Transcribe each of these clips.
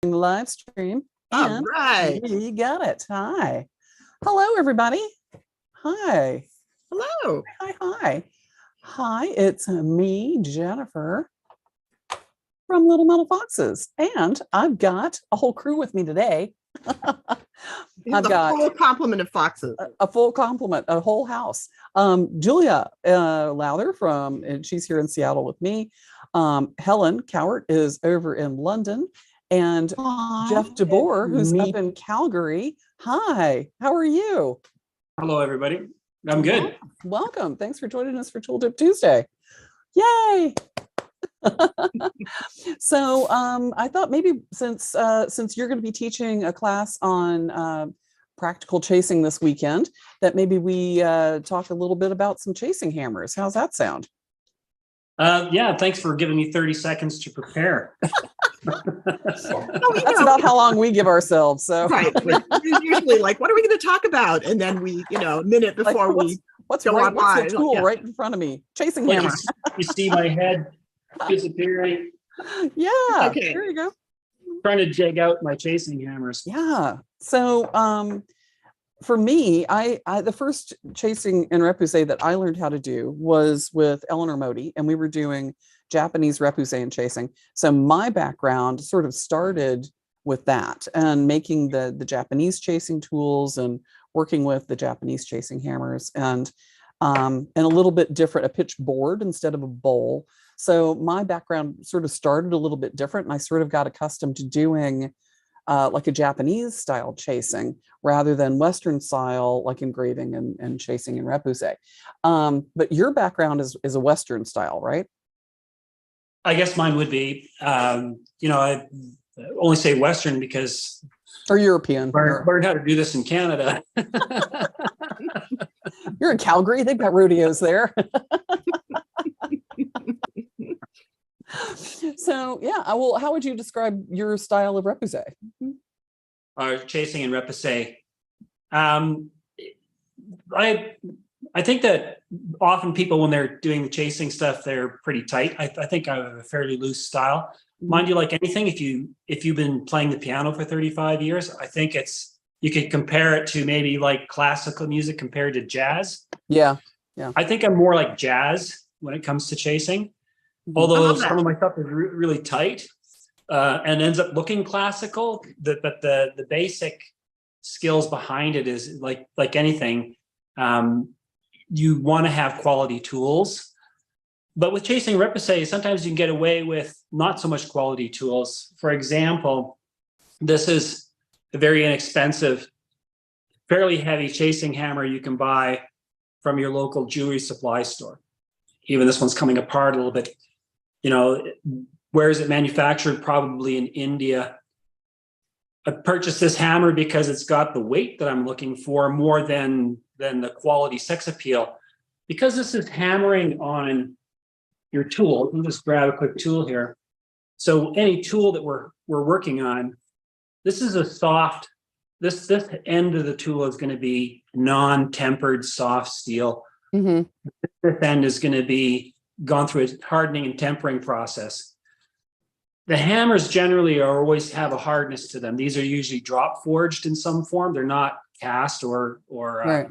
the live stream. All And right. we got it. Hi. Hello, everybody. Hi. Hello. Hi. Hi, it's me, Jennifer, from Little Metal Foxes. And I've got a whole crew with me today. I've got a full complement of foxes. A full complement, a whole house. Julia Lowther and she's here in Seattle with me. Helen Cowart is over in London. And Jeff DeBoer, who's up in Calgary. Hi, how are you? Hello, everybody. I'm good. Welcome. Thanks for joining us for Tooltip Tuesday. Yay! So I thought maybe since you're going to be teaching a class on practical chasing this weekend, that maybe we talk a little bit about some chasing hammers. How's that sound? Yeah, thanks for giving me 30 seconds to prepare. That's about how long we give ourselves. So right. We're usually like, what are we going to talk about? And then we, a minute before what's the tool right in front of me? Chasing hammer. You see my head disappearing. Yeah. Okay. There you go. Trying to dig out my chasing hammers. Yeah. So for me, I the first chasing and repoussé that I learned how to do was with Eleanor Modi, and we were doing Japanese repoussé and chasing. So my background sort of started with that and making the Japanese chasing tools and working with the Japanese chasing hammers and a little bit different, a pitch board instead of a bowl. So my background sort of started a little bit different, and I sort of got accustomed to doing like a Japanese style chasing rather than Western style, like engraving and chasing and repoussé. But your background is a Western style, right? I guess mine would be, I only say Western because... Or European. Learned how to do this in Canada. You're in Calgary, they've got rodeos there. So yeah, how would you describe your style of repoussé? Chasing and repoussé. I think that often people, when they're doing the chasing stuff, they're pretty tight. I think I have a fairly loose style. Mind you, like anything, if you've been playing the piano for 35 years, I think you could compare it to maybe like classical music compared to jazz. Yeah. I think I'm more like jazz when it comes to chasing. Although some of my stuff is really tight and ends up looking classical, but the basic skills behind it is like anything. You want to have quality tools, but with chasing repoussé, sometimes you can get away with not so much quality tools. For example, this is a very inexpensive, fairly heavy chasing hammer you can buy from your local jewelry supply store. Even this one's coming apart a little bit. Where is it manufactured? Probably in India. I purchased this hammer because it's got the weight that I'm looking for more than the quality sex appeal. Because this is hammering on your tool. Let me just grab a quick tool here. So any tool that we're working on, this is a soft, this end of the tool is going to be non-tempered soft steel. Mm-hmm. This end is going to be gone through a hardening and tempering process. The hammers generally always have a hardness to them. These are usually drop forged in some form. They're not cast or right.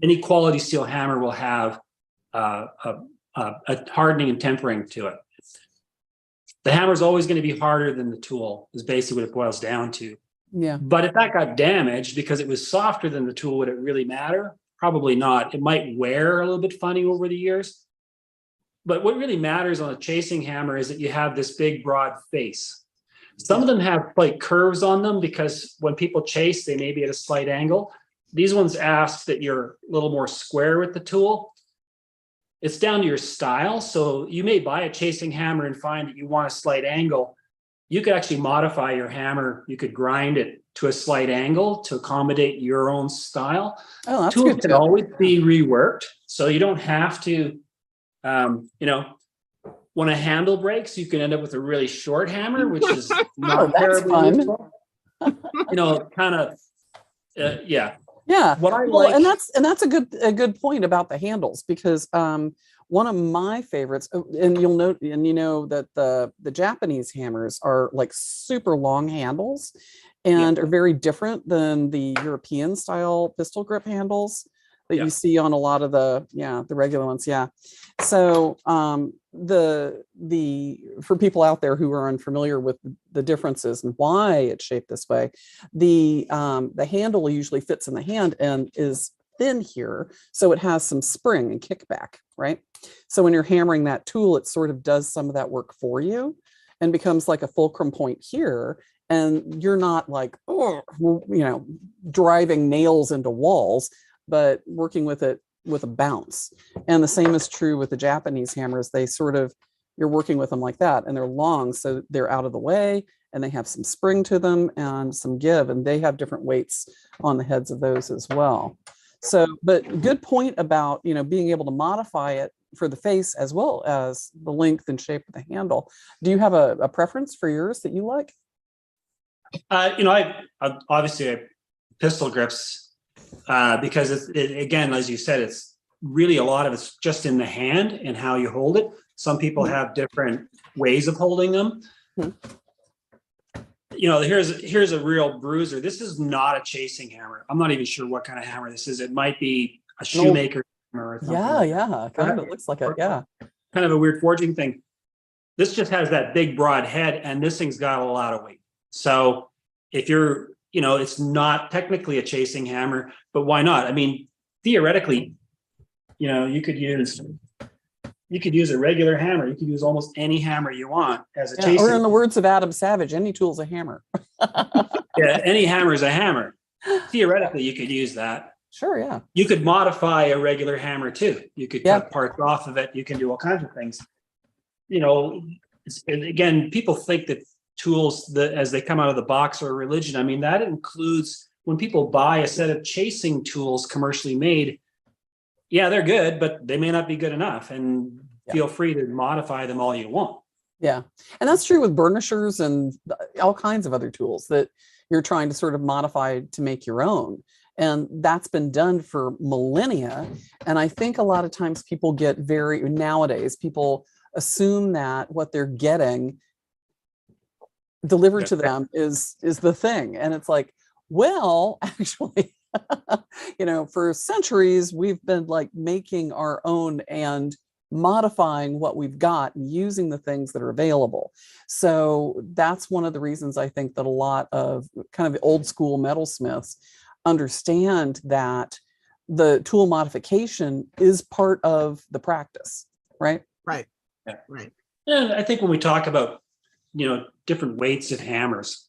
Any quality steel hammer will have a hardening and tempering to it. The hammer is always going to be harder than the tool, is basically what it boils down to. Yeah. But if that got damaged because it was softer than the tool, would it really matter? Probably not. It might wear a little bit funny over the years. But what really matters on a chasing hammer is that you have this big, broad face. Some of them have like curves on them because when people chase, they may be at a slight angle. These ones ask that you're a little more square with the tool. It's down to your style. So you may buy a chasing hammer and find that you want a slight angle. You could actually modify your hammer. You could grind it to a slight angle to accommodate your own style. Oh, that's Tools good. can always be reworked. So you don't have to, when a handle breaks, you can end up with a really short hammer, which is not terribly useful. Yeah. Yeah. What I well, like, and that's a good point about the handles, because One of my favorites, and you'll note, and you know that the Japanese hammers are like super long handles and are very different than the European style pistol grip handles that you see on a lot of the regular ones. Yeah. So the for people out there who are unfamiliar with the differences and why it's shaped this way, the handle usually fits in the hand and is thin here, so it has some spring and kickback, right? So when you're hammering that tool, it sort of does some of that work for you and becomes like a fulcrum point here. And you're not like, oh, driving nails into walls, but working with it with a bounce. And the same is true with the Japanese hammers. They sort of, you're working with them like that, and they're long, so they're out of the way, and they have some spring to them and some give, and they have different weights on the heads of those as well. So, but good point about, being able to modify it for the face as well as the length and shape of the handle. Do you have a preference for yours that you like? I obviously pistol grips because again, as you said, it's really a lot of it's just in the hand and how you hold it. Some people have different ways of holding them. Here's a real bruiser. This is not a chasing hammer. I'm not even sure what kind of hammer this is. It might be a shoemaker hammer or something. Yeah. Kind of looks like it. Yeah. Kind of a weird forging thing. This just has that big broad head, and this thing's got a lot of weight. So if you're, it's not technically a chasing hammer, but why not? I mean, theoretically, you could use a regular hammer. You could use almost any hammer you want as a chasing. Or in the words of Adam Savage, any tool's a hammer. Yeah, any hammer is a hammer. Theoretically, you could use that. Sure, yeah. You could modify a regular hammer too. You could cut parts off of it. You can do all kinds of things. Again, people think that tools as they come out of the box are a religion. I mean, that includes when people buy a set of chasing tools commercially made. Yeah, they're good, but they may not be good enough, and feel free to modify them all you want. Yeah. And that's true with burnishers and all kinds of other tools that you're trying to sort of modify to make your own. And that's been done for millennia. And I think a lot of times nowadays, people assume that what they're getting delivered to them is the thing. And it's like, well, actually, for centuries, we've been like making our own and modifying what we've got and using the things that are available. So that's one of the reasons I think that a lot of kind of old school metalsmiths understand that the tool modification is part of the practice, right? Right. Yeah. Right. And I think when we talk about, different weights of hammers,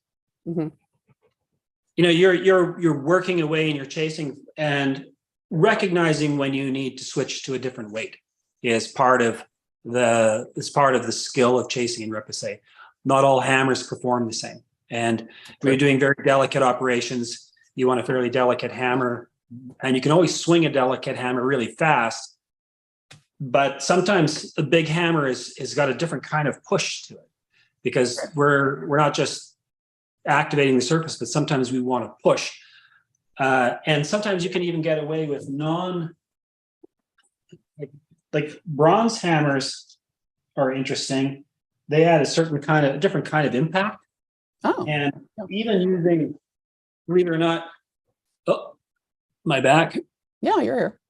you're working away and you're chasing, and recognizing when you need to switch to a different weight is part of the skill of chasing and repoussé. Not all hammers perform the same, and when you're doing very delicate operations, you want a fairly delicate hammer, and you can always swing a delicate hammer really fast. But sometimes the big hammer is got a different kind of push to it, because we're not just activating the surface, but sometimes we want to push. And sometimes you can even get away with like bronze hammers are interesting. They add a different kind of impact. Oh. And even using, believe it or not, my back. Yeah, you're here.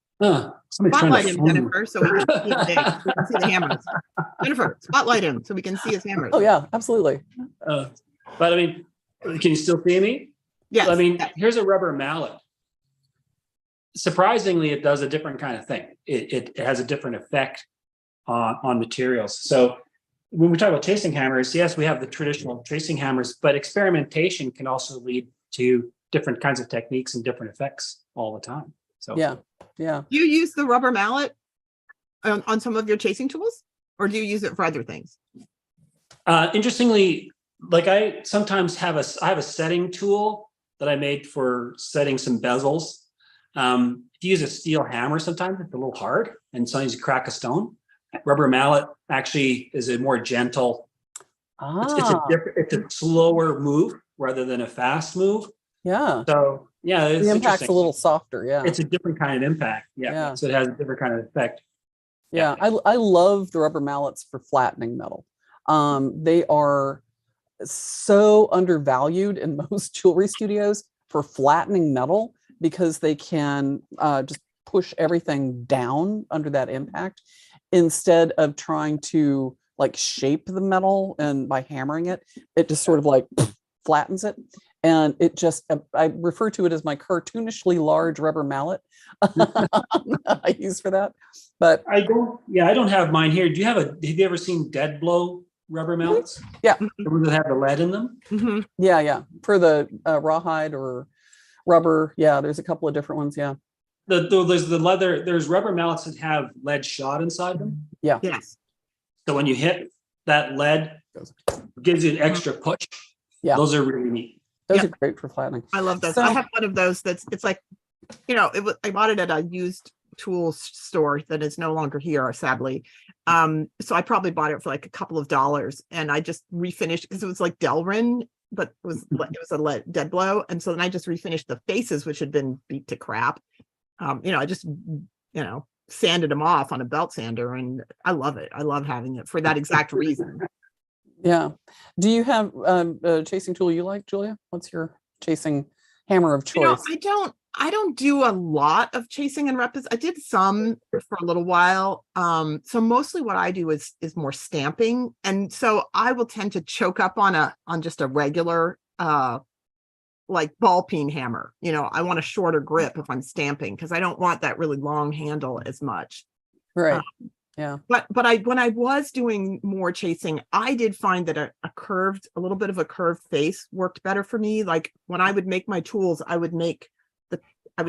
Spotlight him, Jennifer, so we can see the hammers. Jennifer, spotlight him so we can see his hammers. Oh yeah, absolutely. But I mean, can you still see me? Yes. I mean, here's a rubber mallet. Surprisingly, it does a different kind of thing. It has a different effect on materials. So when we talk about chasing hammers, yes, we have the traditional chasing hammers, but experimentation can also lead to different kinds of techniques and different effects all the time. So yeah. Do you use the rubber mallet on some of your chasing tools, or do you use it for other things? Interestingly, like I sometimes have a setting tool that I made for setting some bezels. If you use a steel hammer, sometimes it's a little hard, and sometimes you crack a stone. Rubber mallet actually is a more gentle. It's a slower move rather than a fast move. Yeah. So yeah, it's the impact's a little softer. Yeah. It's a different kind of impact. Yeah. So it has a different kind of effect. Yeah, I love the rubber mallets for flattening metal. They are so undervalued in most jewelry studios for flattening metal because they can just push everything down under that impact instead of trying to like shape the metal, and by hammering it, it just sort of like flattens it. And it just, I refer to it as my cartoonishly large rubber mallet I use for that. But I don't have mine here. Have you ever seen dead blow rubber mallets? Yeah. The ones that have the lead in them? Mhm. Yeah. For the rawhide or rubber. Yeah, there's a couple of different ones. Yeah. There's the leather, there's rubber mallets that have lead shot inside them. Yeah. Yes. So when you hit that lead, it gives you an extra push. Yeah. Those are really neat. Those are great for flattening. I love those. So- I have one of those it's like, I bought it at a used tools store that is no longer here, sadly. So I probably bought it for like a couple of dollars, and I just refinished because it was like Delrin, but it was a dead blow. And so then I just refinished the faces, which had been beat to crap. I just, sanded them off on a belt sander, and I love it. I love having it for that exact reason. Yeah. Do you have a chasing tool you like, Julia? What's your chasing hammer of choice? I don't do a lot of chasing and repos. I did some for a little while. So mostly what I do is more stamping. And so I will tend to choke up on just a regular like ball peen hammer. I want a shorter grip if I'm stamping, because I don't want that really long handle as much. Right. Yeah. But when I was doing more chasing, I did find that a little bit of a curved face worked better for me. Like when I would make my tools, I would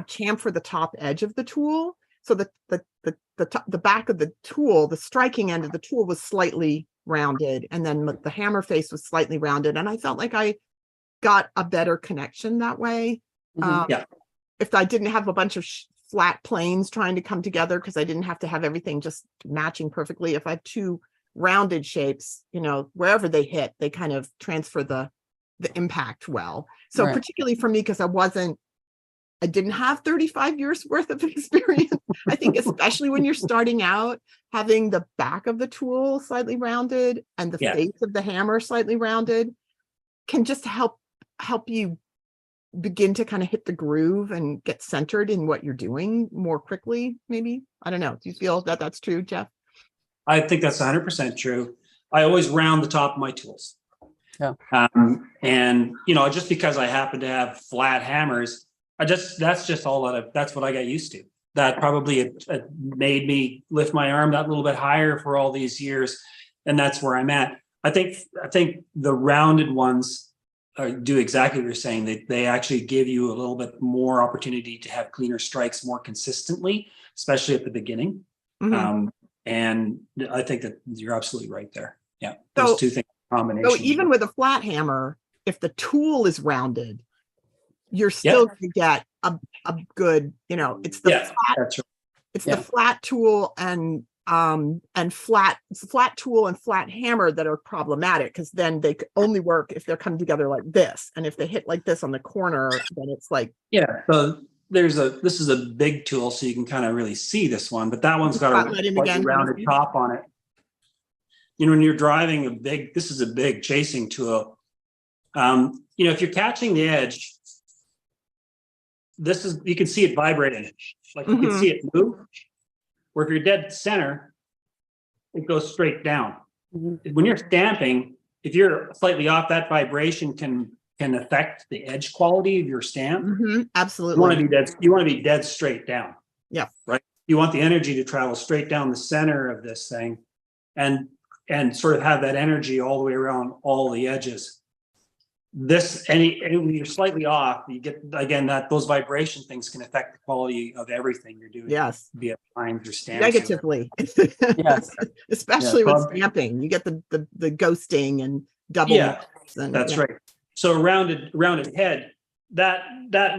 chamfer the top edge of the tool, so that the back of the tool, the striking end of the tool, was slightly rounded, and then the hammer face was slightly rounded, and I felt like I got a better connection that way. Mhm. If I didn't have a bunch of flat planes trying to come together, because I didn't have to have everything just matching perfectly. If I had two rounded shapes, wherever they hit, they kind of transfer the impact well. So Right. particularly for me, because I didn't have 35 years worth of experience. I think especially when you're starting out, having the back of the tool slightly rounded and the face of the hammer slightly rounded can just help you begin to kind of hit the groove and get centered in what you're doing more quickly, maybe. I don't know. Do you feel that that's true, Jeff? I think that's 100% true. I always round the top of my tools. Yeah. And just because I happen to have flat hammers, that's what I got used to. That probably it made me lift my arm that little bit higher for all these years, and that's where I'm at. I think the rounded ones do exactly what you're saying. They actually give you a little bit more opportunity to have cleaner strikes more consistently, especially at the beginning. Mm-hmm. And I think that you're absolutely right there. Yeah, those two things in combination. So even with a flat hammer, if the tool is rounded, you're still going to get a good, it's the flat. That's right. It's the flat tool and flat tool and flat hammer that are problematic, because then they only work if they're coming together like this, and if they hit like this on the corner, then it's like so this is a big tool, so you can kind of really see this one, but that one's got a rounded top on it. When you're driving this is a big chasing tool. If you're catching the edge, you can see it vibrating, like you can see it move. Where if you're dead center, it goes straight down. Mm-hmm. When you're stamping, if you're slightly off, that vibration can affect the edge quality of your stamp. Mm-hmm. Absolutely. You want to be dead straight down. Yeah. Right. You want the energy to travel straight down the center of this thing, and sort of have that energy all the way around all the edges. When you're slightly off, you get, again, those vibration things can affect the quality of everything you're doing. Yes. Be it lines or stamps. Negatively. Yes. Especially with stamping. You get the ghosting and double. That's right. So a rounded head, that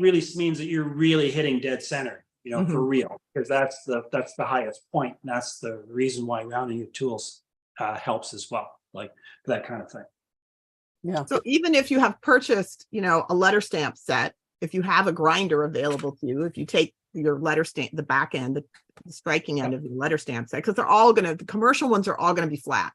really means that you're really hitting dead center, for real, because that's the highest point. And that's the reason why rounding your tools helps as well, like that kind of thing. Yeah. So even if you have purchased, a letter stamp set, if you have a grinder available to you, if you take your letter stamp, the back end, the striking end of your letter stamp set, because they're all going to, the commercial ones are all going to be flat.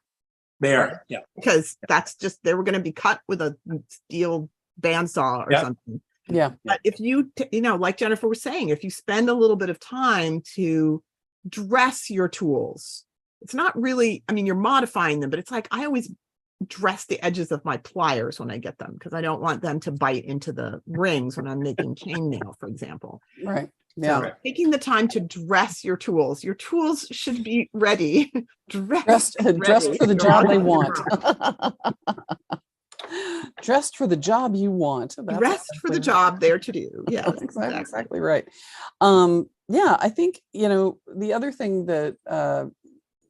They Right. are. Yeah. Because that's just, they were going to be cut with a steel bandsaw or Yeah. something. Yeah. But if you, like Jennifer was saying, if you spend a little bit of time to dress your tools, it's not really, I mean, you're modifying them, but it's like, I always dress the edges of my pliers when I get them, because I don't want them to bite into the rings when I'm making chainmail, for example. Right. Yeah. So taking the time to dress your tools should be ready. Dressed for the job they want. Dressed for the job you want. That's Dressed for the job there to do. Yeah, exactly right. Yeah, I think, the other thing that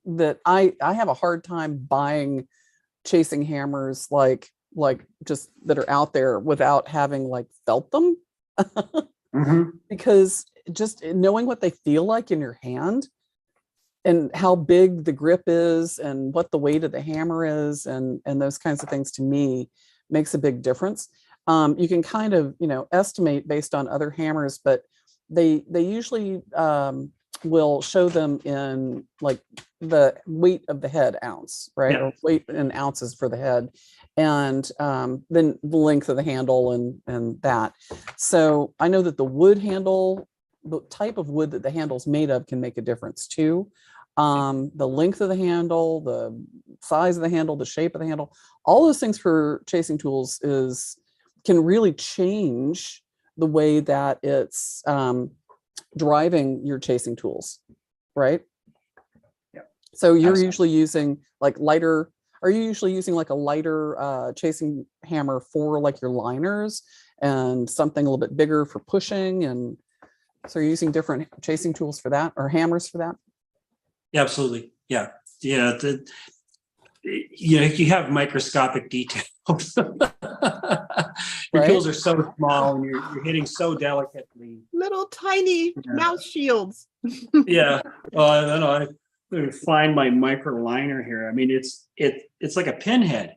that I have a hard time buying chasing hammers like just that are out there without having like felt them. Because just knowing what they feel like in your hand and how big the grip is and what the weight of the hammer is and those kinds of things, to me, makes a big difference. You can kind of, estimate based on other hammers, but they usually will show them in like the weight of the head ounce, right? Yeah. Or weight in ounces for the head, and then the length of the handle and that. So I know that the wood handle, the type of wood that the handle's made of, can make a difference too. The length of the handle, the size of the handle, the shape of the handle, all those things for chasing tools can really change the way that it's driving your chasing tools, right? Yeah. So you're usually using like lighter. Are you usually using like a lighter chasing hammer for like your liners, and something a little bit bigger for pushing? And so you're using different chasing tools for that, or hammers for that? Yeah, absolutely. Yeah. Yeah. You have microscopic details. Your tools are so small and you're hitting so delicately. Little tiny mouse shields. Yeah. I don't know. I find my micro liner here. I mean, it's like a pinhead.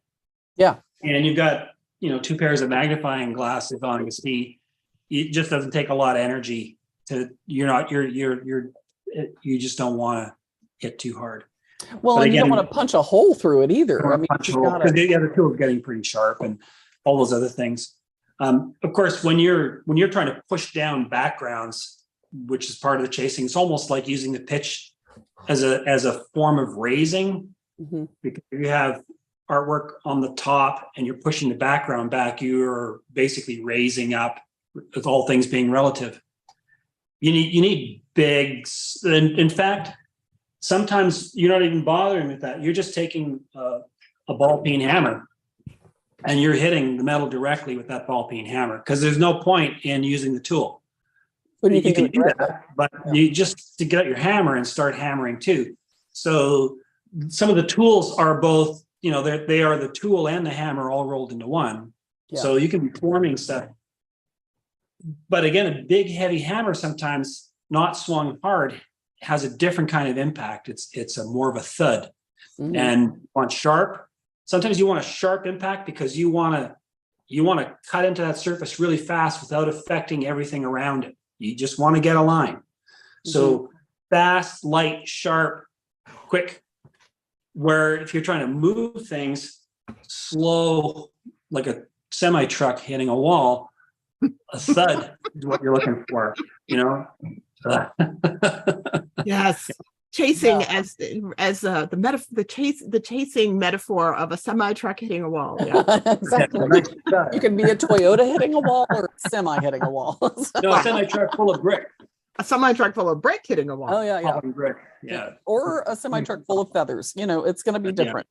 Yeah. And you've got, 2 pairs of magnifying glasses on. You see, it just doesn't take a lot of energy to, you just don't want to hit too hard. Well, but and again, you don't want to punch a hole through it either. I mean, the tool is getting pretty sharp and all those other things. Of course, when you're trying to push down backgrounds, which is part of the chasing, it's almost like using the pitch as a form of raising. Mm-hmm. Because if you have artwork on the top and you're pushing the background back, you're basically raising up, with all things being relative. You need big. In fact, sometimes you're not even bothering with that. You're just taking a ball peen hammer and you're hitting the metal directly with that ball peen hammer, because there's no point in using the tool. But you can do that, but you just to get out your hammer and start hammering too. So some of the tools are both, they are the tool and the hammer all rolled into one. Yeah. So you can be forming stuff. But again, a big heavy hammer, sometimes not swung hard, has a different kind of impact. It's a more of a thud. Mm-hmm. And you want sharp. Sometimes you want a sharp impact because you want to cut into that surface really fast without affecting everything around it. You just want to get a line. Mm-hmm. So fast, light, sharp, quick. Where if you're trying to move things slow, like a semi truck hitting a wall, a thud is what you're looking for. Yes. Chasing as the chasing metaphor of a semi truck hitting a wall. Yeah. Exactly. You can be a Toyota hitting a wall or a semi hitting a wall. No, a semi truck full of brick. A semi truck full of brick hitting a wall. Oh yeah. Brick. Yeah. Or a semi truck full of feathers. It's going to be different.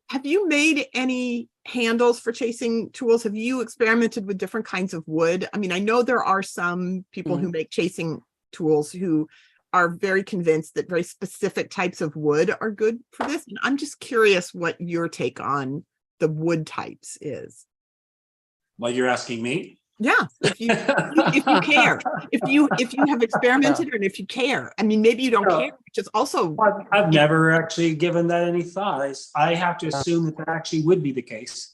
Have you made any handles for chasing tools? Have you experimented with different kinds of wood? I mean, I know there are some people who make chasing tools who are very convinced that very specific types of wood are good for this. And I'm just curious what your take on the wood types is. Well, you're asking me? Yeah, if you care, if you have experimented, and if you care, I mean, maybe you don't care, which is also. I've never actually given that any thought. I have to assume that actually would be the case.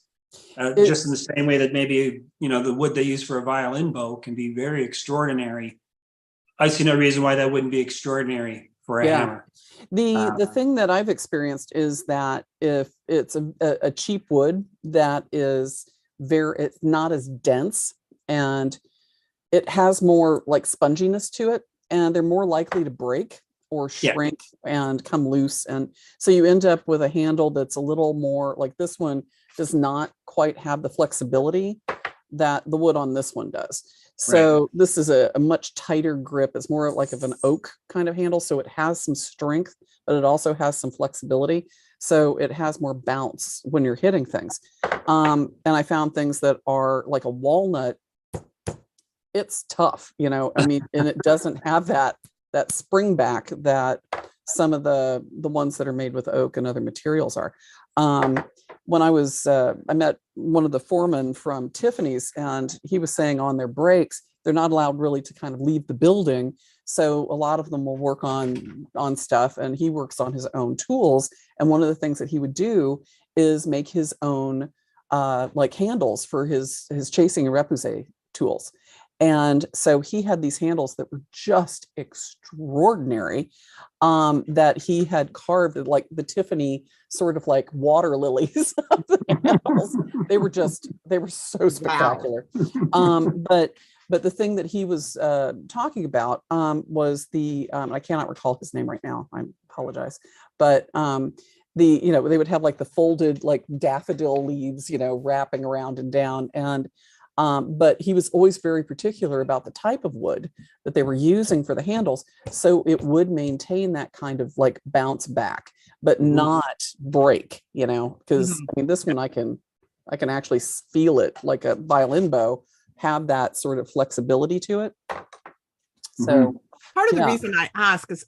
Just in the same way that maybe, the wood they use for a violin bow can be very extraordinary. I see no reason why that wouldn't be extraordinary for a hammer. The thing that I've experienced is that if it's a cheap wood that is it's not as dense and it has more like sponginess to it, and they're more likely to break or shrink and come loose. And so you end up with a handle that's a little more like this one does not quite have the flexibility that the wood on this one does. So this is a much tighter grip. It's more like of an oak kind of handle. So it has some strength, but it also has some flexibility. So it has more bounce when you're hitting things. And I found things that are like a walnut. It's tough, I mean, and it doesn't have that spring back that some of the ones that are made with oak and other materials are. When I met one of the foremen from Tiffany's, and he was saying on their breaks, they're not allowed really to kind of leave the building. So a lot of them will work on stuff, and he works on his own tools. And one of the things that he would do is make his own like handles for his chasing and repoussé tools. And so he had these handles that were just extraordinary, that he had carved like the Tiffany sort of like water lilies of the handles. They were so spectacular. But the thing that he was talking about was I cannot recall his name right now. I apologize. But they would have like the folded like daffodil leaves, wrapping around and down. And but he was always very particular about the type of wood that they were using for the handles. So it would maintain that kind of like bounce back, but not break, because I mean, this one I can actually feel it like a violin bow, have that sort of flexibility to it. So part of the reason I ask is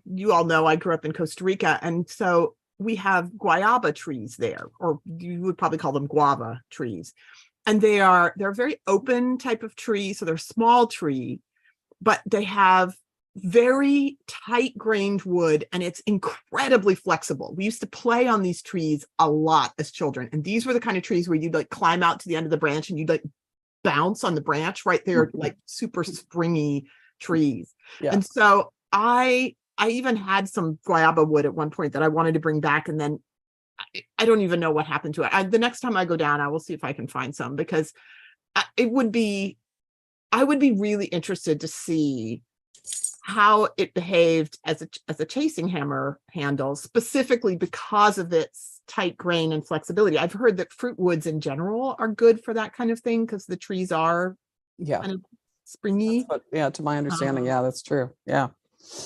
you all know I grew up in Costa Rica, and so we have guayaba trees there, or you would probably call them guava trees. And they're a very open type of tree. So they're a small tree, but they have very tight grained wood, and it's incredibly flexible. We used to play on these trees a lot as children. And these were the kind of trees where you'd like climb out to the end of the branch and you'd like bounce on the branch right there, like super springy trees. Yeah. And so I even had some guayaba wood at one point that I wanted to bring back, and then I don't even know what happened to it. The next time I go down, I will see if I can find some, because I would be really interested to see how it behaved as a chasing hammer handle, specifically because of its tight grain and flexibility. I've heard that fruit woods in general are good for that kind of thing because the trees are kind of springy. To my understanding, that's true. Yeah.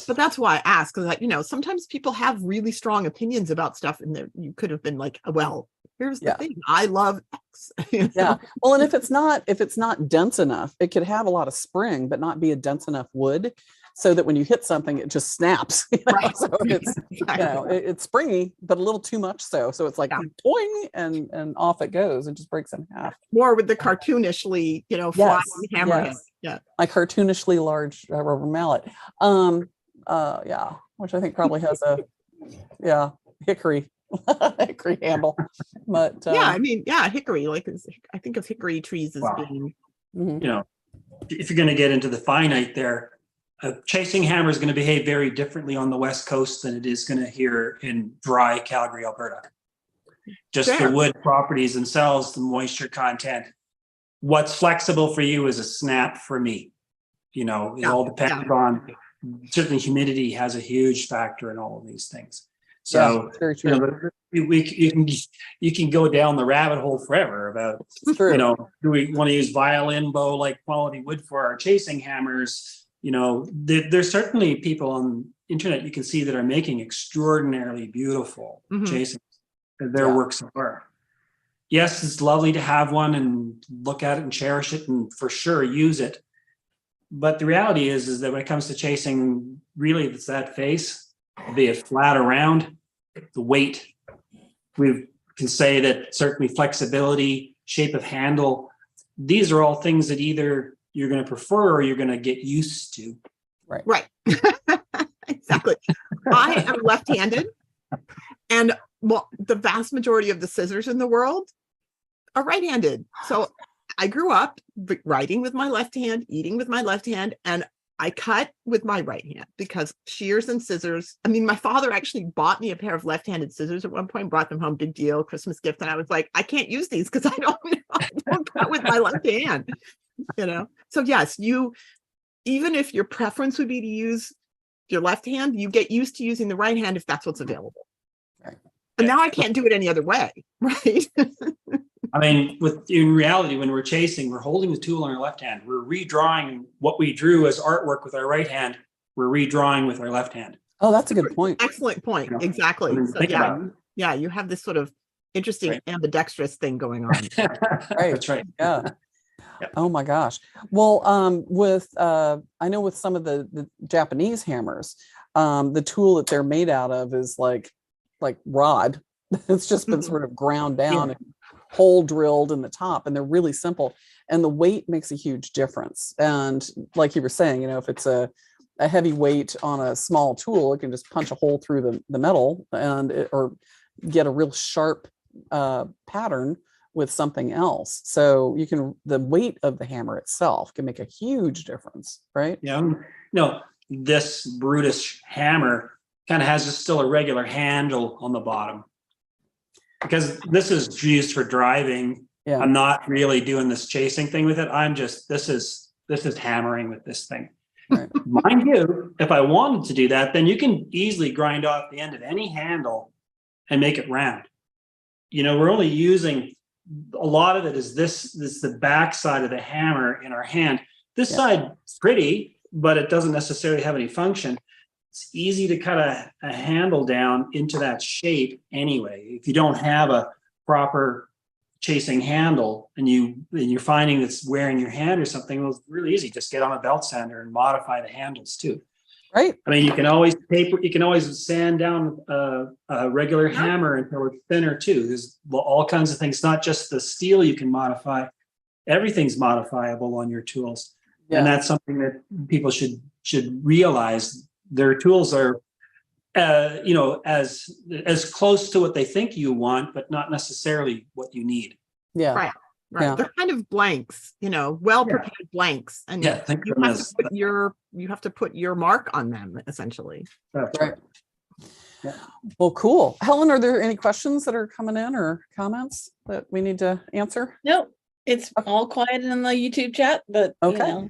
But that's why I ask, because sometimes people have really strong opinions about stuff, and you could have been like, well, here's the thing, I love X. Yeah. Well, and if it's not dense enough, it could have a lot of spring, but not be a dense enough wood, so that when you hit something, it just snaps. Right. So it's it's springy, but a little too much so. So it's like boing, and off it goes. It just breaks in half. More with the cartoonishly, flying hammerhead. Yes. Yeah. My cartoonishly large rubber mallet. Which I think probably has a hickory handle. But hickory, like I think of hickory trees as being if you're going to get into the finite there, a chasing hammer is going to behave very differently on the West Coast than it is going to here in dry Calgary, Alberta. Just the wood properties themselves, the moisture content. What's flexible for you is a snap for me. It all depends on, certainly humidity has a huge factor in all of these things. So very true. You can go down the rabbit hole forever about, do we want to use violin bow like quality wood for our chasing hammers? There's certainly people on the internet you can see that are making extraordinarily beautiful chasing. Their works of art. Yes, it's lovely to have one and look at it and cherish it and for sure use it. But the reality is that when it comes to chasing, really it's that face, be it flat or round, the weight. We can say that certainly flexibility, shape of handle, these are all things that either you're going to prefer or you're going to get used to. Right. Exactly. I am left-handed, and the vast majority of the scissors in the world are right-handed. So I grew up writing with my left hand, eating with my left hand, and I cut with my right hand because shears and scissors. I mean, my father actually bought me a pair of left-handed scissors at one point, brought them home, big deal, Christmas gift. And I was like, I can't use these because I don't cut with my left hand, you know? So yes, even if your preference would be to use your left hand, you get used to using the right hand if that's what's available. Right. And now I can't do it any other way, right? I mean, in reality, when we're chasing, we're holding the tool in our left hand. We're redrawing what we drew as artwork with our right hand. We're redrawing with our left hand. Oh, that's a good point. Excellent point. You know, Exactly. I mean, So, think yeah, about yeah, you have this sort of interesting Right. ambidextrous thing going on. Right. That's right. Yeah. Yep. Oh my gosh. Well, I know with some of the Japanese hammers, the tool that they're made out of is like rod. It's just been sort of ground down and hole drilled in the top, and they're really simple. And the weight makes a huge difference. And like you were saying, you know, if it's a heavy weight on a small tool, it can just punch a hole through the metal or get a real sharp pattern with something else. So the weight of the hammer itself can make a huge difference, right? Yeah. No, this Brutus hammer kind of has still a regular handle on the bottom because this is used for driving. Yeah. I'm not really doing this chasing thing with it. This is hammering with this thing. Right. Mind you, if I wanted to do that, then you can easily grind off the end of any handle and make it round. You know, we're only using a lot of it is this the back side of the hammer in our hand. This side's pretty, but it doesn't necessarily have any function. It's easy to cut a handle down into that shape anyway. If you don't have a proper chasing handle and you're finding it's wearing your hand or something, well, it's really easy. Just get on a belt sander and modify the handles too. Right. I mean, you can always sand down a regular hammer until it's thinner too. There's all kinds of things, not just the steel you can modify. Everything's modifiable on your tools. Yeah. And that's something that people should realize. Their tools are, as close to what they think you want, but not necessarily what you need. Yeah. Right. Right. Yeah. They're kind of blanks, well prepared blanks. And Think you of them have as to put your mark on them, essentially. that's Right. Yeah. Well, cool. Helen, are there any questions that are coming in or comments that we need to answer? No, it's all quiet in the YouTube chat, but Okay.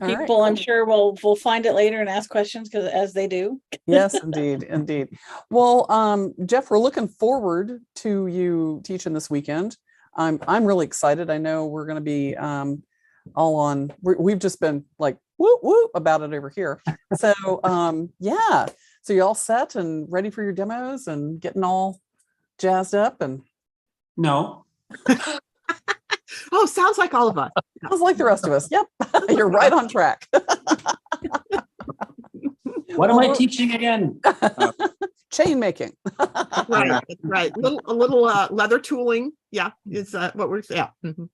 All right. I'm sure will find it later and ask questions because as they do. Yes, indeed. Well, Jeff, we're looking forward to you teaching this weekend. I'm really excited. I know we're going to be all on. We've just been like whoop whoop about it over here. So yeah. So you all set and ready for your demos and getting all jazzed up and. No. Oh, sounds like all of us. Sounds like the rest of us. Yep, you're right on track. What am I teaching again? Chain making. Right. Right. A little leather tooling. Yeah. Is what we're mhm.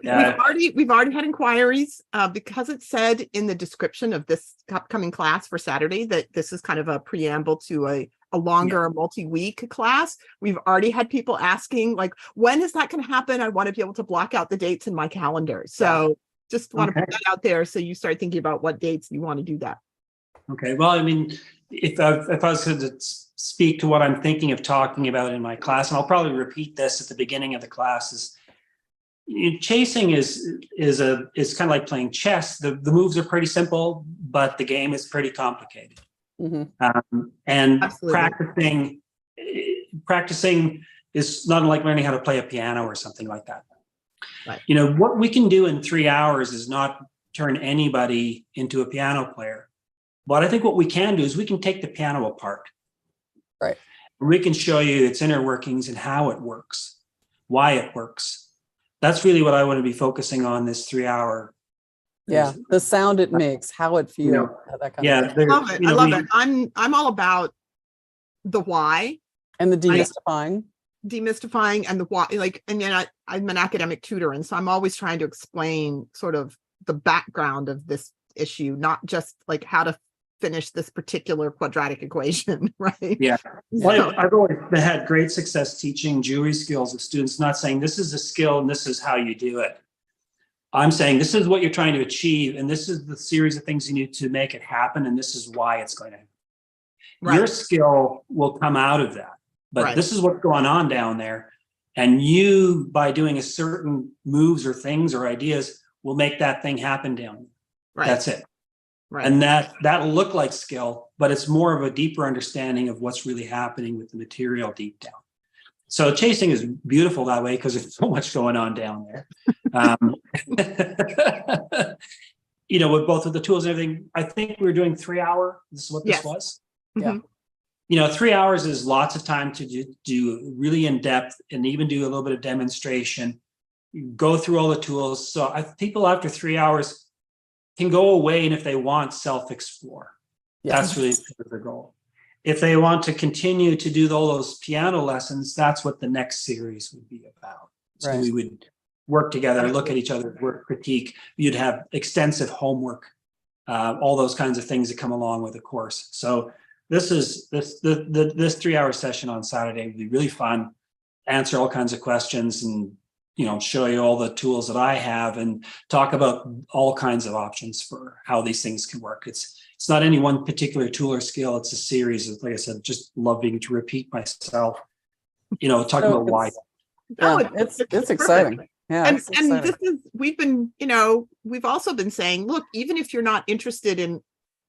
Yeah. We've already had inquiries because it said in the description of this upcoming class for Saturday that this is kind of a preamble to a longer multi-week class. We've already had people asking, like, when is that going to happen? I want to be able to block out the dates in my calendar. So just want to put that out there so you start thinking about what dates you want to do that. Okay. Well, I mean, if I was going to speak to what I'm thinking of talking about in my class, and I'll probably repeat this at the beginning of the class, is chasing is kind of like playing chess. The moves are pretty simple, but the game is pretty complicated. Mm-hmm. And Absolutely. practicing is not like learning how to play a piano or something like that. Right. What we can do in 3 hours is not turn anybody into a piano player. But I think what we can do is we can take the piano apart. Right. We can show you its inner workings and how it works, why it works. That's really what I want to be focusing on this 3 hour. Yeah, the sound it makes, how it feels. That kind of thing. I love it. I'm all about the why and the demystifying and the why. And then I'm an academic tutor, and so I'm always trying to explain sort of the background of this issue, not just like how to finish this particular quadratic equation, right? Yeah. So- Well, I've always had great success teaching jewelry skills with students, not saying this is a skill and this is how you do it. I'm saying this is what you're trying to achieve, and this is the series of things you need to make it happen, and this is why it's going to happen. Your Right. skill will come out of that, but Right. this is what's going on down there. And you, by doing a certain moves or things or ideas, will make that thing happen down there. Right. That's it. Right. And that'll look like skill, but it's more of a deeper understanding of what's really happening with the material deep down. So chasing is beautiful that way because there's so much going on down there. With both of the tools and everything, I think we were doing 3 hour. This is what this Yes. was. Mhm. 3 hours is lots of time to do really in depth and even do a little bit of demonstration, go through all the tools. So people after 3 hours can go away and if they want, self-explore. That's really the goal. If they want to continue to do all those piano lessons, that's what the next series would be about. So Right. we would work together, look at each other's work, critique. You'd have extensive homework, all those kinds of things that come along with the course. So this 3 hour session on Saturday would be really fun. Answer all kinds of questions and show you all the tools that I have and talk about all kinds of options for how these things can work. It's not any one particular tool or skill. It's a series of, like I said, just loving to repeat myself, talking about why. Oh, it's perfect. exciting. Yeah. And it's exciting. we've also been saying, look, even if you're not interested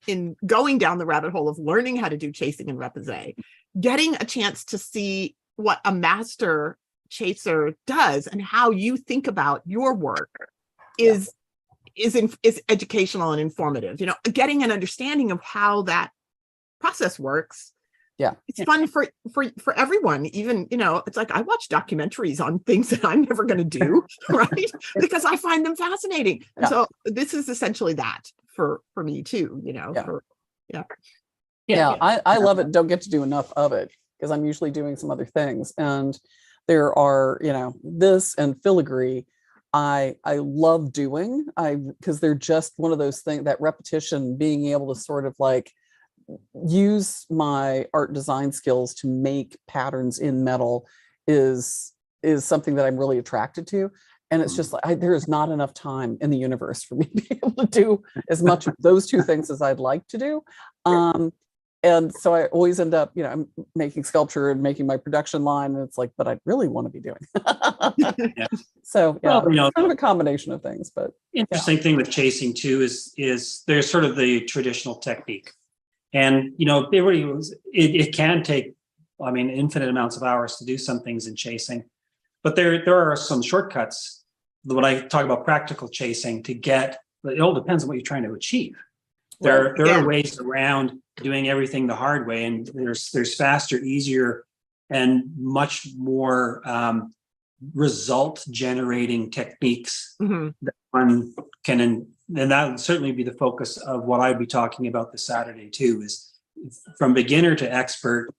in going down the rabbit hole of learning how to do chasing and repoussé, getting a chance to see what a master chaser does and how you think about your work is educational and informative. Getting an understanding of how that process works. Yeah, it's fun for everyone. Even it's like I watch documentaries on things that I'm never going to do, right? Because I find them fascinating. And Yeah. so this is essentially that for me too. I love it. Don't get to do enough of it because I'm usually doing some other things. And there are, this and filigree I love doing because they're just one of those things, that repetition, being able to sort of like use my art design skills to make patterns in metal is something that I'm really attracted to. And it's just like, there is not enough time in the universe for me to be able to do as much of those two things as I'd like to do. And so I always end up, I'm making sculpture and making my production line. And it's like, but I really want to be doing. Yeah. So Well, it's kind of a combination of things, but interesting thing with chasing too is there's sort of the traditional technique. And, it can take, infinite amounts of hours to do some things in chasing, but there are some shortcuts. When I talk about practical chasing it all depends on what you're trying to achieve. There are ways around doing everything the hard way, and there's faster, easier, and much more result generating techniques that one can, and that would certainly be the focus of what I'd be talking about this Saturday too, is from beginner to expert.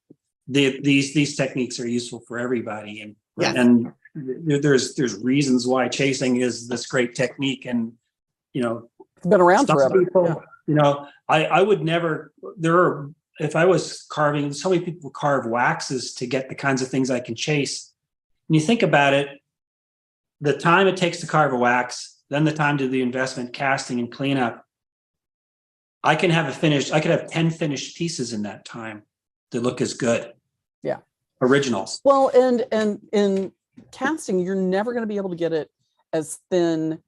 These techniques are useful for everybody, and there's reasons why chasing is this great technique, and it's been around forever. People, I would never. If I was carving, so many people carve waxes to get the kinds of things I can chase. When you think about it, the time it takes to carve a wax, then the time to the investment, casting and cleanup. I could have 10 finished pieces in that time that look as good. Yeah. Originals. Well, and in casting, you're never going to be able to get it as thin,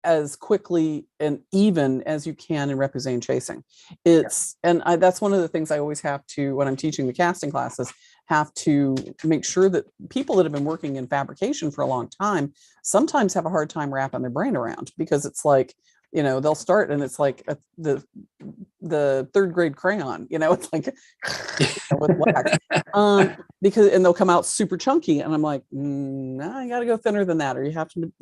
as quickly and even as you can in repoussé and chasing. That's one of the things I always have to, when I'm teaching the casting classes, have to make sure that people that have been working in fabrication for a long time sometimes have a hard time wrapping their brain around, because it's like, they'll start and it's like the third grade crayon, it's like with wax, and they'll come out super chunky, and I'm like, nah, you got to go thinner than that, or you have to,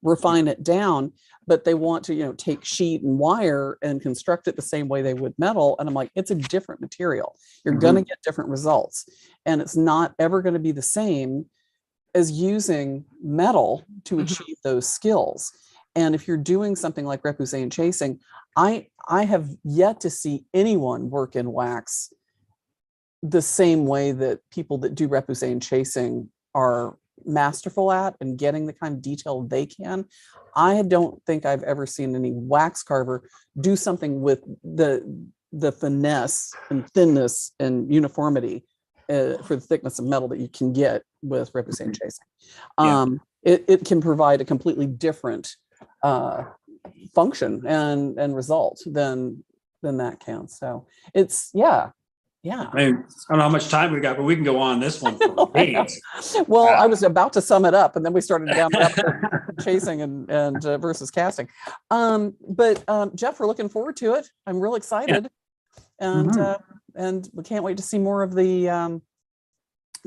refine it down. But they want to, take sheet and wire and construct it the same way they would metal. And I'm like, it's a different material. You're going to get different results. And it's not ever going to be the same as using metal to achieve those skills. And if you're doing something like repoussé and chasing, I have yet to see anyone work in wax the same way that people that do repoussé and chasing are masterful at and getting the kind of detail they can. I don't think I've ever seen any wax carver do something with the finesse and thinness and uniformity for the thickness of metal that you can get with repoussé and chasing. It can provide a completely different function and result than that can. So it's yeah. I mean, I don't know how much time we got, but we can go on this one for days. Well, I was about to sum it up, and then we started down chasing and versus casting. But Jeff, we're looking forward to it. I'm real excited, and we can't wait to see more of the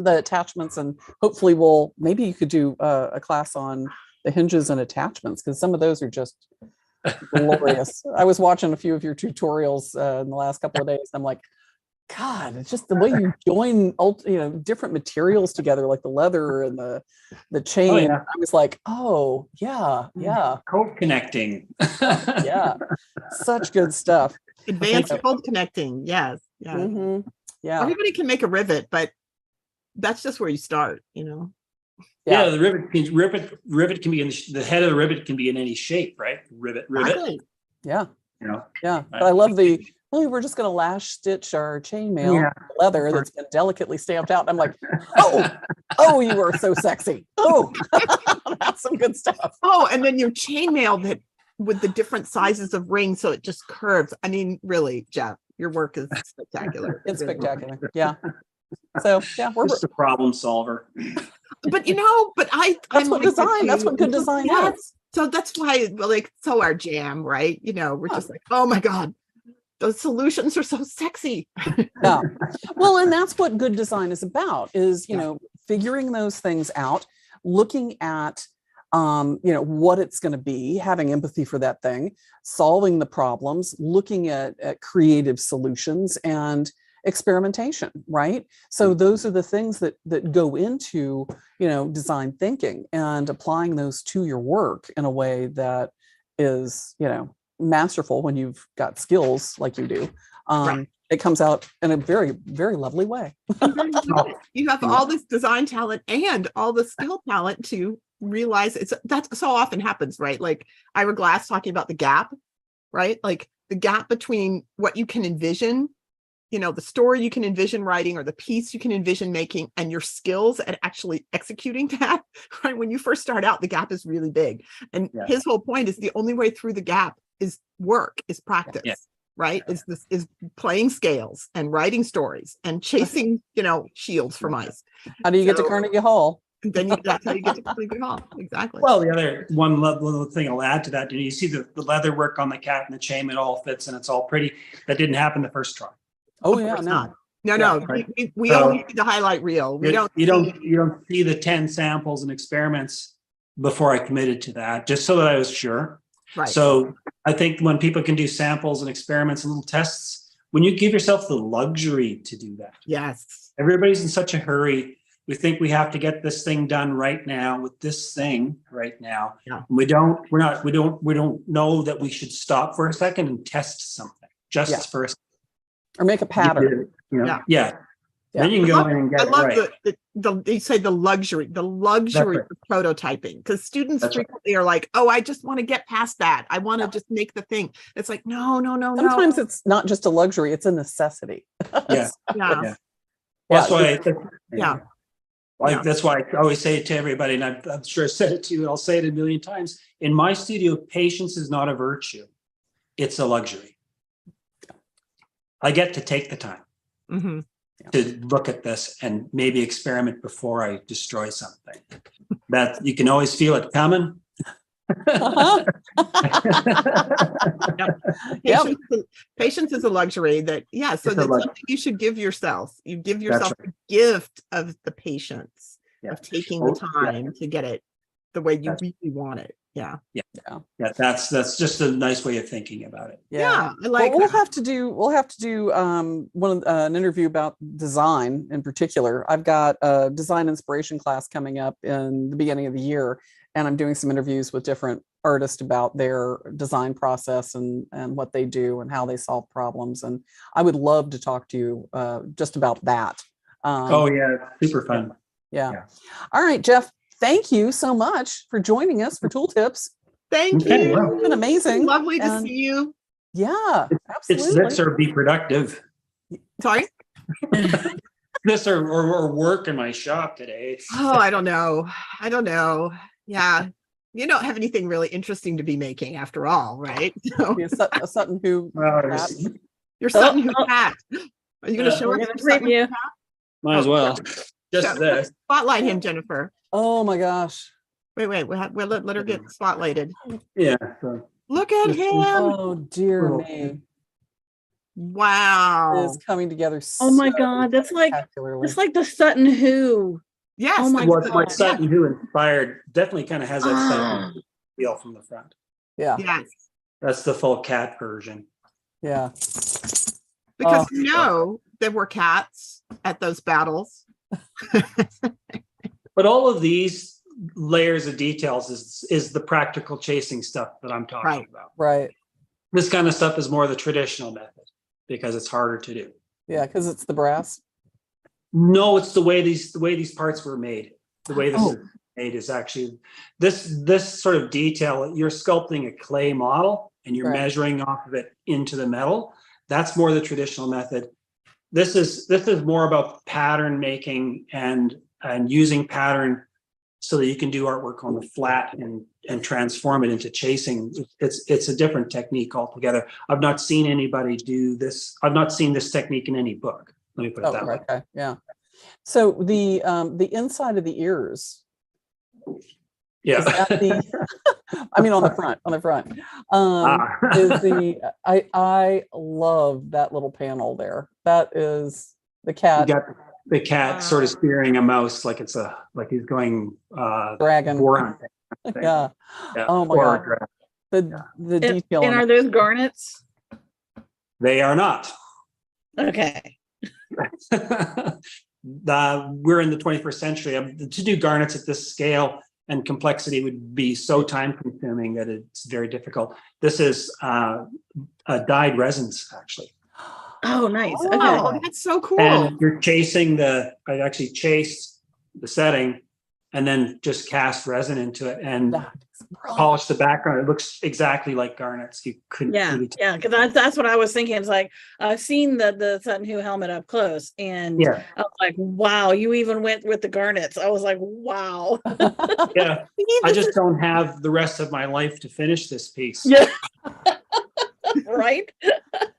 attachments, and hopefully maybe you could do a class on the hinges and attachments, because some of those are just glorious. I was watching a few of your tutorials in the last couple of days. I'm like, God, it's just the way you join, different materials together, like the leather and the chain. Oh, yeah. I was like, oh yeah. Code connecting. Yeah, such good stuff. Advanced code connecting. Yes. Yeah. Mm-hmm. Yeah. Everybody can make a rivet, but that's just where you start, Yeah, the rivet can be in the head of the rivet can be in any shape, right? Rivet. Exactly. Yeah. You know. Yeah. But I love we're just going to lash stitch our chainmail leather that's been delicately stamped out. And I'm like, oh, you are so sexy. Oh, that's some good stuff. Oh, and then your chainmail that with the different sizes of rings, so it just curves. I mean, really, Jeff, your work is spectacular. It's spectacular. Yeah. So yeah, we're just a problem solver. But that's what design. That's what good design is. So that's why, so our jam, right? We're just like, oh my God, those solutions are so sexy. Yeah. Well, and that's what good design is about, is, figuring those things out, looking at, what it's going to be, having empathy for that thing, solving the problems, looking at creative solutions and experimentation, right? So those are the things that go into, design thinking, and applying those to your work in a way that is, masterful when you've got skills like you do. Right. It comes out in a very, very lovely way. You have all this design talent and all the skill talent to realize that so often happens, right? Like Ira Glass talking about the gap, right? Like the gap between what you can envision, the story you can envision writing, or the piece you can envision making, and your skills at actually executing that, right? When you first start out, the gap is really big. And his whole point is the only way through the gap is work, is practice, right? Is playing scales and writing stories and chasing, shields from ice. How do you get to Carnegie Hall? And then that's how you get to Carnegie Hall. Exactly. Well, the other one little thing I'll add to that, you see the leather work on the cat and the chain, it all fits and it's all pretty. That didn't happen the first try. Oh yeah, no. No. Right. We only see the highlight reel. You don't see the 10 samples and experiments before I committed to that, just so that I was sure. Right. So I think when people can do samples and experiments and little tests, when you give yourself the luxury to do that. Yes. Everybody's in such a hurry. We think we have to get this thing done right now with this thing right now. Yeah. We don't know that we should stop for a second and test something just for a second. Or make a pattern. Yeah. Then you can go in and get it right. I love they say the luxury of prototyping, because students frequently are like, oh, I just want to get past that. I want to just make the thing. It's like, no. Sometimes it's not just a luxury, it's a necessity. Yeah. That's why I always say it to everybody, and I'm sure I said it to you, I'll say it a million times. In my studio, patience is not a virtue. It's a luxury. I get to take the time to look at this and maybe experiment before I destroy something. That you can always feel it coming. Patience is a luxury so that's something you should give yourself. You give yourself the gift of the patience of taking the time to get it the way you really want it. Yeah. Yeah, that's just a nice way of thinking about it. Yeah. I Well, like we'll that. have to do an interview about design in particular. I've got a design inspiration class coming up in the beginning of the year, and I'm doing some interviews with different artists about their design process and what they do and how they solve problems. And I would love to talk to you just about that. Oh yeah, super fun. Yeah. All right, Jeff. Thank you so much for joining us for Tooltips. Thank Okay, you. well. It's been amazing. Lovely to And- see you. Yeah, It's absolutely. this or be productive. Sorry. This or work in my shop today. Oh, I don't know. Yeah. You don't have anything really interesting to be making after all, right? So, Be a Sutton who Well, cat. you're Sutton Who oh. Cat. Are you going to show We're us gonna your Sutton Who preview. Cat? might as Oh, well. Just so- this. Spotlight him, Jennifer. Oh my gosh. Wait. We'll let her get spotlighted. Yeah. So Look at Just- him. Oh dear Cool. me. Wow. It's coming together Oh my so God, that's like spectacularly. the Sutton Who. Yes. Oh my what God. Sutton Who inspired definitely kind of has that Ah. Sutton feel from the front. Yeah, Yes. That's the full cat version. yeah. Because Oh. you know there were cats at those battles. But all of these layers of details is the practical chasing stuff that I'm talking Right. about. Right. This kind of stuff is more the traditional method because it's harder to do. Yeah, because it's the brass. No, it's the way these parts were made. The way this Oh. is made is actually this sort of detail. You're sculpting a clay model and you're Right. measuring off of it into the metal. That's more the traditional method. This is more about pattern making and using pattern so that you can do artwork on the flat and transform it into chasing. It's a different technique altogether. I've not seen anybody do this. I've not seen this technique in any book. Let me put it Oh, that way. okay. Yeah. So the inside of the ears, Yeah. is that the I mean on the front. Ah. Is I love that little panel there. That is the You cat got the cat sort of steering a mouse like he's going dragon. boar hunting. I think. Yeah. Yeah. Oh my Or a God. dragon. The And, detail and on are it. those garnets? They are not. Okay. We're in the 21st century. To do garnets at this scale and complexity would be so time consuming that it's very difficult. This is dyed resins, actually. Oh, nice. Okay. Oh, that's so cool. And you're chasing I actually chased the setting and then just cast resin into it and That is brilliant. polish the background. It looks exactly like garnets. You couldn't Yeah, really yeah, because that's what I was thinking. It's like I've seen the Sutton Hoo helmet up close, and Yeah. I was like, "Wow, you even went with the garnets." I was like, "Wow." Yeah. We need I this just don't have the rest of my life to finish this piece. Yeah. Right?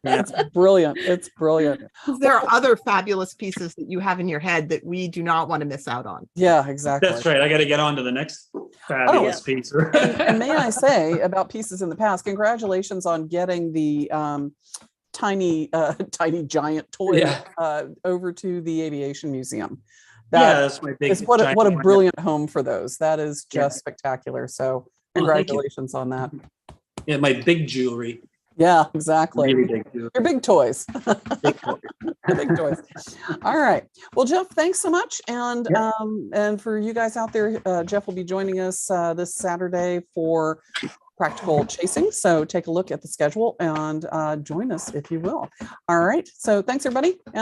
It's brilliant. It's brilliant. there are other fabulous pieces that you have in your head that we do not want to miss out on. Yeah, exactly. That's right. I got to get on to the next fabulous piece. And may I say about pieces in the past, congratulations on getting the tiny giant toy Yeah. over to the Aviation Museum. Yeah, That that's my big. is what a giant brilliant home for those. That is Yeah. just spectacular. So Well, thank you. congratulations on that. Yeah, my big jewelry. Yeah, exactly. Really big jewelry. Your big toys. Big jewelry. Your big toys. All right. Well, Jeff, thanks so much. And Yeah. and for you guys out there, Jeff will be joining us this Saturday for practical chasing. So take a look at the schedule and join us if you will. All right. So thanks everybody.